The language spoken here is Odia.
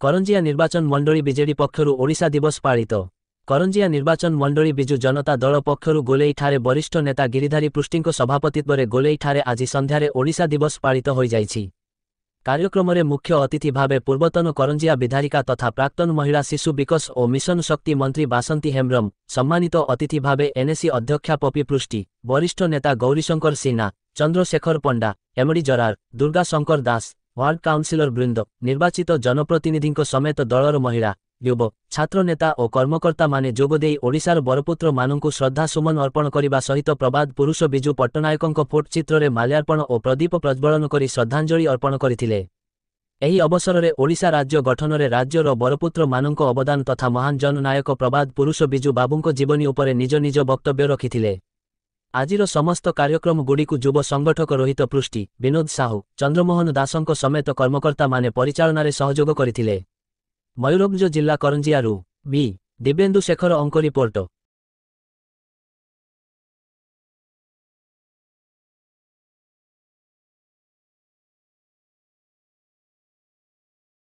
କରଞ୍ଜିଆ ନିର୍ବାଚନ ମଣ୍ଡଳୀ ବିଜେଡି ପକ୍ଷରୁ ଓଡ଼ିଶା ଦିବସ ପାଳିତ। କରଞ୍ଜିଆ ନିର୍ବାଚନ ମଣ୍ଡଳୀ ବିଜୁ ଜନତା ଦଳ ପକ୍ଷରୁ ଗୋଲେଇଠାରେ ବରିଷ୍ଠ ନେତା ଗିରିଧାରୀ ପୃଷ୍ଟିଙ୍କ ସଭାପତିତ୍ୱରେ ଗୋଲେଇଠାରେ ଆଜି ସନ୍ଧ୍ୟାରେ ଓଡ଼ିଶା ଦିବସ ପାଳିତ ହୋଇଯାଇଛି। କାର୍ଯ୍ୟକ୍ରମରେ ମୁଖ୍ୟ ଅତିଥି ଭାବେ ପୂର୍ବତନ କରଞ୍ଜିଆ ବିଧାୟିକା ତଥା ପ୍ରାକ୍ତନ ମହିଳା ଶିଶୁ ବିକାଶ ଓ ମିଶନ ଶକ୍ତି ମନ୍ତ୍ରୀ ବାସନ୍ତୀ ହେମ୍ବ୍ରମ, ସମ୍ମାନିତ ଅତିଥି ଭାବେ ଏନ୍ଏସି ଅଧ୍ୟକ୍ଷା ପପି ପୃଷ୍ଟି, ବରିଷ୍ଠ ନେତା Gourishankar Sinha, Chandrasekhar Panda, MD Zarar, Durga Shankar Das, ward councillor ବୃନ୍ଦ, ନିର୍ବାଚିତ ଜନପ୍ରତିନିଧିଙ୍କ ସମେତ ଦଳର ମହିଳା, ଯୁବ, ଛାତ୍ରନେତା ଓ କର୍ମକର୍ତ୍ତାମାନେ ଯୋଗଦେଇ ଓଡ଼ିଶାର ବରପୁତ୍ରମାନଙ୍କୁ ଶ୍ରଦ୍ଧାସୁମନ ଅର୍ପଣ କରିବା ସହିତ ପ୍ରବାଦ ପୁରୁଷ ବିଜୁ ପଟ୍ଟନାୟକଙ୍କ ଫୋଟୋଚିତ୍ରରେ ମାଲ୍ୟାର୍ପଣ ଓ ପ୍ରଦୀପ ପ୍ରଜ୍ୱଳନ କରି ଶ୍ରଦ୍ଧାଞ୍ଜଳି ଅର୍ପଣ କରିଥିଲେ। ଏହି ଅବସରରେ ଓଡ଼ିଶା ରାଜ୍ୟ ଗଠନରେ ରାଜ୍ୟର ବରପୁତ୍ରମାନଙ୍କ ଅବଦାନ ତଥା ମହାନ ଜନନାୟକ ପ୍ରବାଦ ପୁରୁଷ ବିଜୁ ବାବୁଙ୍କ ଜୀବନୀ ଉପରେ ନିଜ ନିଜ ବକ୍ତବ୍ୟ ରଖିଥିଲେ। ଆଜିର ସମସ୍ତ କାର୍ଯ୍ୟକ୍ରମଗୁଡ଼ିକୁ ଯୁବ ସଂଗଠକ ରୋହିତ ପୃଷ୍ଟି, ବିନୋଦ ସାହୁ, ଚନ୍ଦ୍ରମୋହନ ଦାସଙ୍କ ସମେତ କର୍ମକର୍ତ୍ତାମାନେ ପରିଚାଳନାରେ ସହଯୋଗ କରିଥିଲେ। ମୟୂରଭଞ୍ଜ ଜିଲ୍ଲା କରଞ୍ଜିଆରୁ ବି. ଦିବ୍ୟେନ୍ଦୁ ଶେଖର ଅଙ୍କ ରିପୋର୍ଟ।